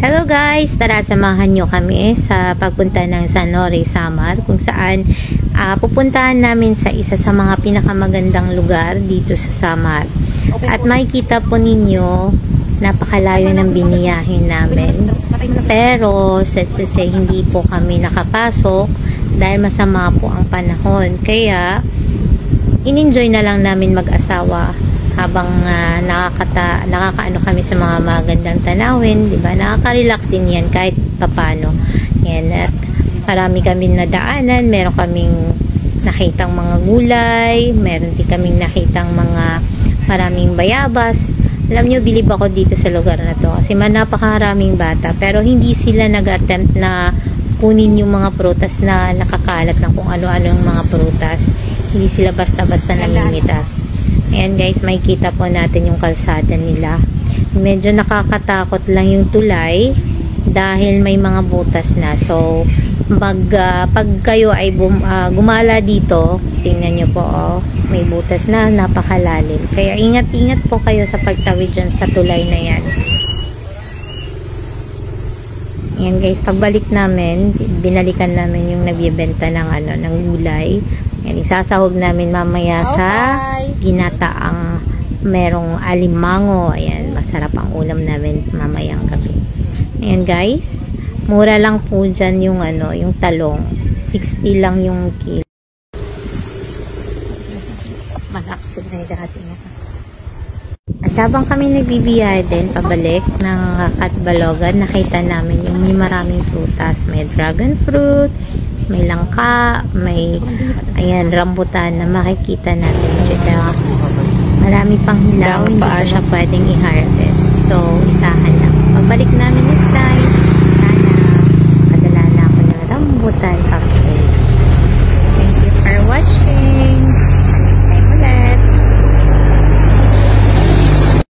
Hello guys! Tara, samahan nyo kami sa pagpunta ng San Jose, Samar, kung saan pupuntahan namin sa isa sa mga pinakamagandang lugar dito sa Samar. At makikita po ninyo, napakalayo ng biniyahin namin. Pero, sad to say, hindi po kami nakapasok dahil masama po ang panahon. Kaya, in-enjoy na lang namin mag-asawa habang nakakaano kami sa mga magandang tanawin, di ba? Nakaka-relax din yan kahit papano. Yan, at marami kaming nadaanan, meron kaming nakitang mga gulay, meron din kaming nakitang mga maraming bayabas. Alam nyo, bilib ako dito sa lugar na to kasi napakaraming bata, pero hindi sila nag-attempt na kunin yung mga prutas na nakakalat ng kung ano-ano yung mga prutas. Hindi sila basta-basta namimitas. Ayan guys, makikita po natin yung kalsada nila. Medyo nakakatakot lang yung tulay dahil may mga butas na. So, pag kayo ay gumala dito, tingnan nyo po, may butas na, napakalalim. Kaya ingat-ingat po kayo sa pagtawid dyan sa tulay na yan. Ayan guys, pagbalik namin, binalikan namin yung nagbibenta ng gulay. Yan, isasahog namin mamaya sa ginataang merong alimango. Ayan, masarap ang ulam namin mamayang gabi. Ayan guys, mura lang po dyan yung yung talong. 60 lang yung kilo. Malakas na yung dati na. At habang kami nagbibiyahe din pabalik ng Catbalogan, nakita namin yung may maraming frutas. May dragon fruit, may langka, may rambutan na makikita natin. Kasi marami pang hilaw, hindi pa siya pwedeng i-harvest. So, isahan lang.